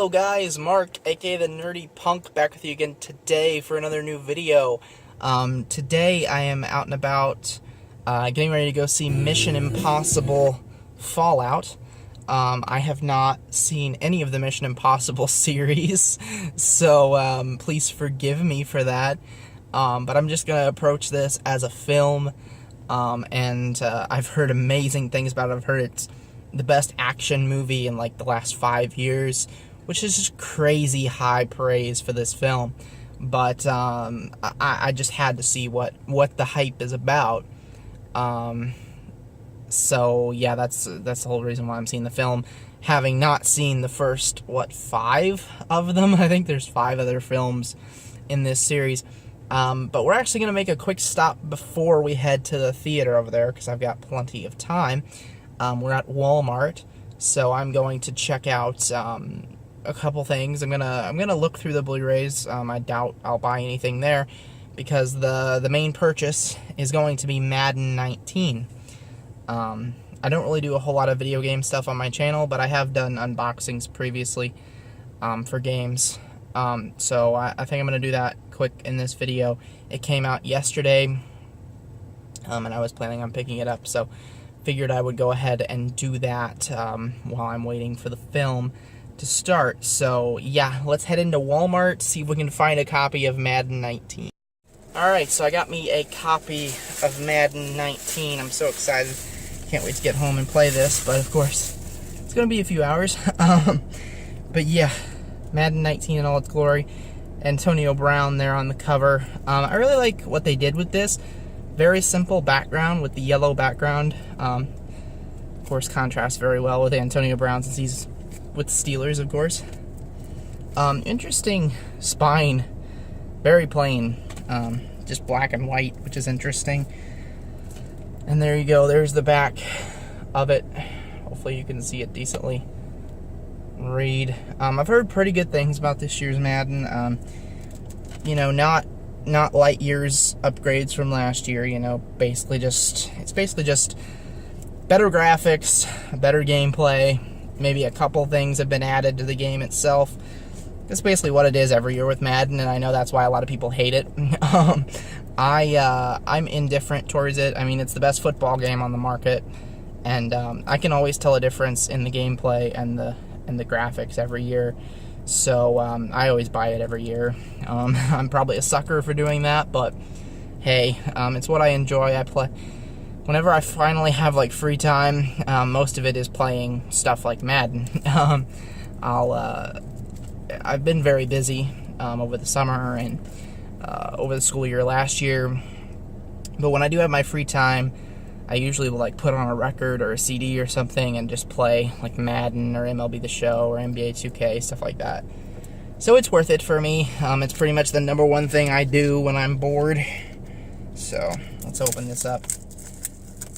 Hello guys, Mark, aka the Nerdy Punk, back with you again today for another new video. Today I am out and about, getting ready to go see Mission Impossible Fallout. I have not seen any of the Mission Impossible series, so please forgive me for that. But I'm just gonna approach this as a film, and I've heard amazing things about it. I've heard it's the best action movie in like the last 5 years, which is just crazy high praise for this film. But I just had to see what the hype is about. So yeah, that's the whole reason why I'm seeing the film, having not seen the first 5 of them. I think there's 5 other films in this series. But we're actually going to make a quick stop before we head to the theater over there, because I've got plenty of time. We're at Walmart, so I'm going to check out a couple things. I'm gonna look through the Blu-rays. I doubt I'll buy anything there, because the main purchase is going to be Madden 19. I don't really do a whole lot of video game stuff on my channel, but I have done unboxings previously for games. So I think I'm gonna do that quick in this video. It came out yesterday, and I was planning on picking it up, so figured I would go ahead and do that while I'm waiting for the film to start. So yeah, let's head into Walmart, see if we can find a copy of Madden 19. Alright, so I got me a copy of Madden 19. I'm so excited. Can't wait to get home and play this, but of course, it's going to be a few hours. But yeah, Madden 19 in all its glory. Antonio Brown there on the cover. I really like what they did with this. Very simple background with the yellow background. Of course, contrasts very well with Antonio Brown since he's with the Steelers, of course. Interesting spine. Very plain. Just black and white, which is interesting. And there you go. There's the back of it. Hopefully you can see it decently. Read. I've heard pretty good things about this year's Madden. You know, not light years upgrades from last year, you know, it's basically just better graphics, better gameplay, maybe a couple things have been added to the game itself. That's basically what it is every year with Madden, and I know that's why a lot of people hate it. I'm indifferent towards it. I mean, it's the best football game on the market, and I can always tell a difference in the gameplay and the graphics every year. So I always buy it every year. I'm probably a sucker for doing that, but hey, it's what I enjoy. I play whenever I finally have like free time. Most of it is playing stuff like Madden. I've been very busy over the summer and over the school year last year, but when I do have my free time, I usually will like put on a record or a CD or something and just play like Madden or MLB The Show or NBA 2K, stuff like that. So it's worth it for me. It's pretty much the #1 thing I do when I'm bored. So let's open this up.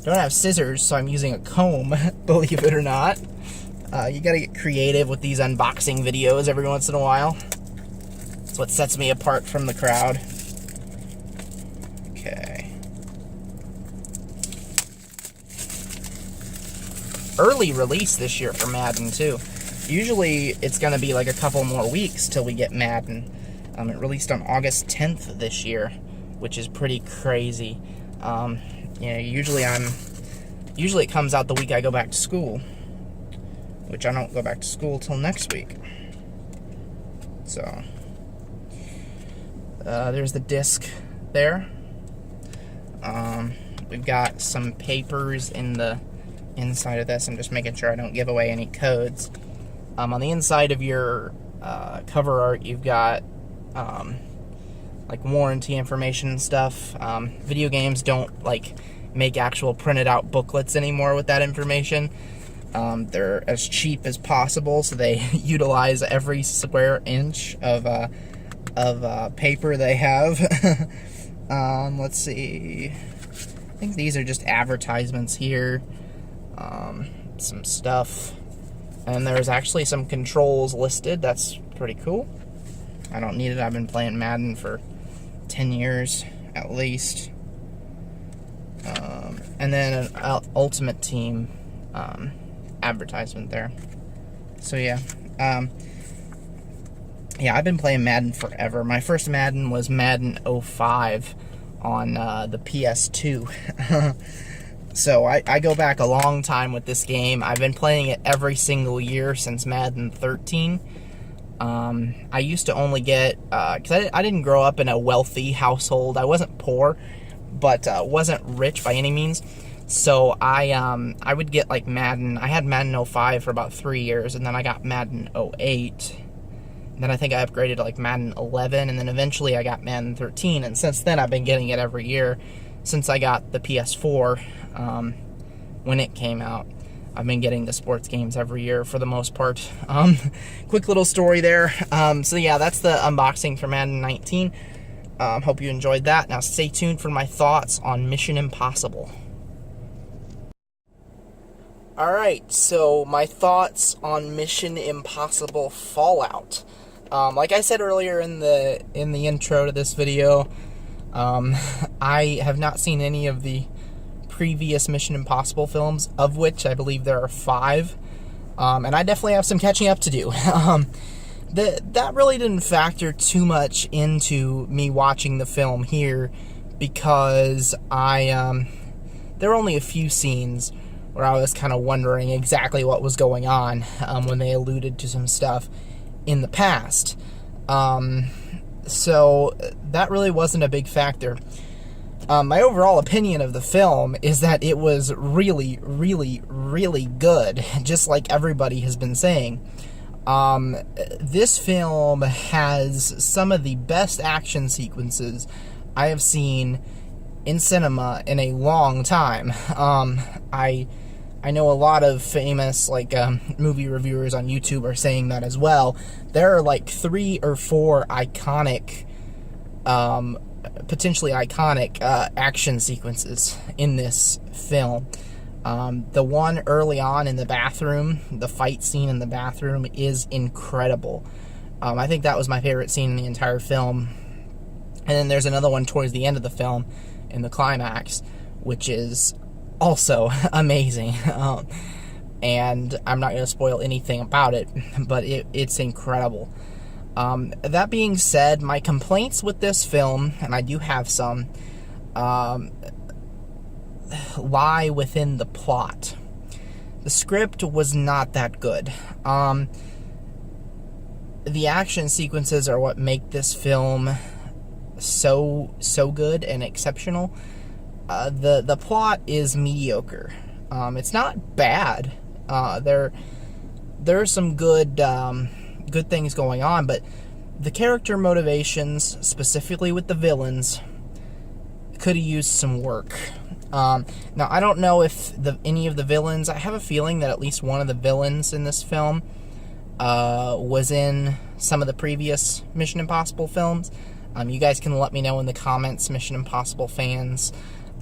Don't have scissors, so I'm using a comb, believe it or not. You gotta get creative with these unboxing videos every once in a while. That's what sets me apart from the crowd. Okay. Early release this year for Madden too. Usually it's gonna be like a couple more weeks till we get Madden. It released on August 10th this year, which is pretty crazy. You know, usually it comes out the week I go back to school, which I don't go back to school till next week. So there's the disc there. We've got some papers in the inside of this. I'm just making sure I don't give away any codes. On the inside of your cover art, you've got like warranty information and stuff. Video games don't like make actual printed out booklets anymore with that information. They're as cheap as possible, so they utilize every square inch of paper they have. Let's see. I think these are just advertisements here. Some stuff, and there's actually some controls listed. That's pretty cool. I don't need it. I've been playing Madden for 10 years at least. And then an Ultimate Team advertisement there. So yeah, Yeah, I've been playing Madden forever. My first Madden was Madden '05 on the PS2. So I go back a long time with this game. I've been playing it every single year since Madden 13. I used to only get, because I didn't grow up in a wealthy household. I wasn't poor, but wasn't rich by any means. So I would get like Madden. I had Madden '05 for about 3 years, and then I got Madden '08. Then I think I upgraded to like Madden 11, and then eventually I got Madden 13. And since then, I've been getting it every year since I got the PS4 when it came out. I've been getting the sports games every year for the most part. Quick little story there. So yeah, that's the unboxing for Madden 19. Hope you enjoyed that. Now stay tuned for my thoughts on Mission Impossible. Alright, so my thoughts on Mission Impossible Fallout. Like I said earlier in the intro to this video, I have not seen any of the previous Mission Impossible films, of which I believe there are 5, and I definitely have some catching up to do. That really didn't factor too much into me watching the film here, because there were only a few scenes where I was kind of wondering exactly what was going on when they alluded to some stuff in the past. So that really wasn't a big factor. My overall opinion of the film is that it was really, really, really good, just like everybody has been saying. This film has some of the best action sequences I have seen in cinema in a long time. I know a lot of famous movie reviewers on YouTube are saying that as well. There are like 3 or 4 iconic, potentially iconic action sequences in this film. The one early on in the bathroom, the fight scene in the bathroom, is incredible. I think that was my favorite scene in the entire film. And then there's another one towards the end of the film, in the climax, which is also amazing. And I'm not going to spoil anything about it, but it's incredible. That being said, my complaints with this film, and I do have some, lie within the plot. The script was not that good. The action sequences are what make this film so good and exceptional. The plot is mediocre. It's not bad. There are some good things going on, but the character motivations, specifically with the villains, could have used some work. Now, I don't know if any of the villains... I have a feeling that at least one of the villains in this film was in some of the previous Mission Impossible films. You guys can let me know in the comments, Mission Impossible fans.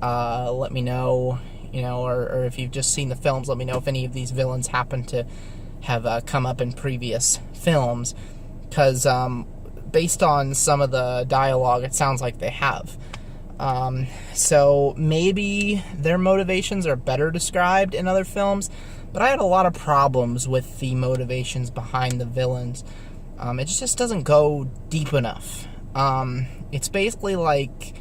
Let me know, or if you've just seen the films, let me know if any of these villains happen to have come up in previous films. Because based on some of the dialogue, it sounds like they have. So maybe their motivations are better described in other films, but I had a lot of problems with the motivations behind the villains. It just doesn't go deep enough. It's basically like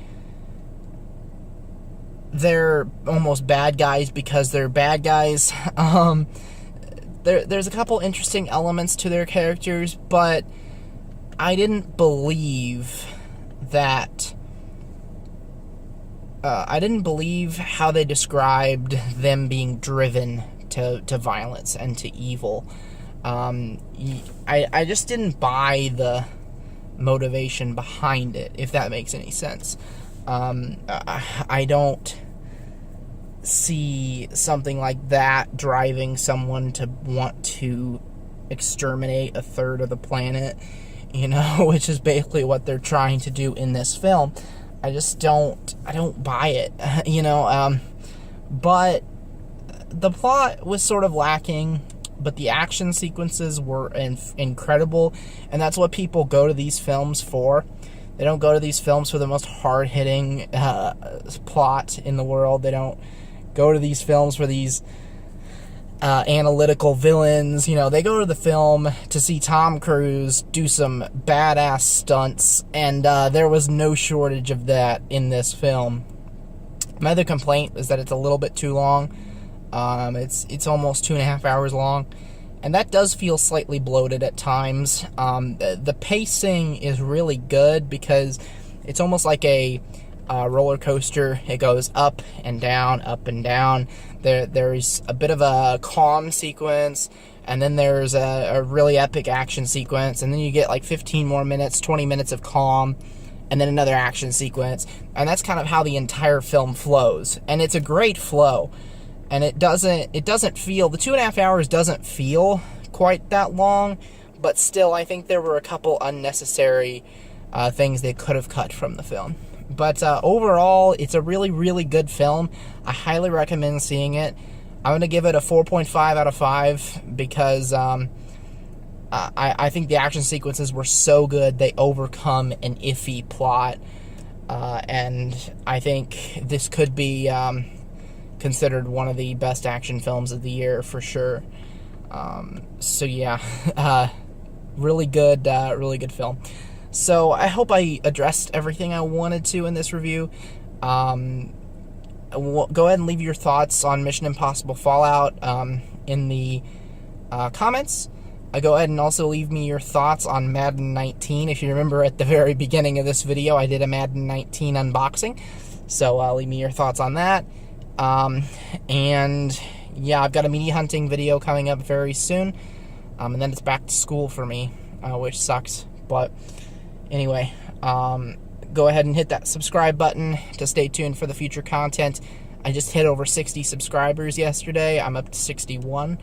they're almost bad guys because they're bad guys. There's a couple interesting elements to their characters, but I didn't believe that... I didn't believe how they described them being driven to violence and to evil. I just didn't buy the motivation behind it, if that makes any sense. I don't see something like that driving someone to want to exterminate a third of the planet, which is basically what they're trying to do in this film. I don't buy it, but the plot was sort of lacking, but the action sequences were incredible, and that's what people go to these films for. They don't go to these films for the most hard-hitting plot in the world. They don't go to these films for these analytical villains. You know, they go to the film to see Tom Cruise do some badass stunts, and there was no shortage of that in this film. My other complaint is that it's a little bit too long. It's almost 2.5 hours long, and that does feel slightly bloated at times. The pacing is really good because it's almost like a roller coaster. It goes up and down, up and down. There's a bit of a calm sequence, and then there's a really epic action sequence, and then you get like 15 more minutes, 20 minutes of calm, and then another action sequence, and that's kind of how the entire film flows. And it's a great flow, and it doesn't feel, the 2.5 hours doesn't feel quite that long, but still, I think there were a couple unnecessary things they could have cut from the film. But overall, it's a really, really good film. I highly recommend seeing it. I'm going to give it a 4.5 out of 5 because I think the action sequences were so good, they overcome an iffy plot. And I think this could be considered one of the best action films of the year for sure. So yeah, really good film. So I hope I addressed everything I wanted to in this review. Go ahead and leave your thoughts on Mission Impossible Fallout in the comments. Go ahead and also leave me your thoughts on Madden 19. If you remember at the very beginning of this video, I did a Madden 19 unboxing. So leave me your thoughts on that. And yeah, I've got a media hunting video coming up very soon. And then it's back to school for me, which sucks. But anyway, go ahead and hit that subscribe button to stay tuned for the future content. I just hit over 60 subscribers yesterday. I'm up to 61,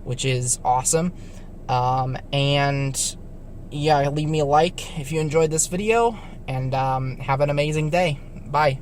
which is awesome. And yeah, leave me a like if you enjoyed this video, and have an amazing day. Bye.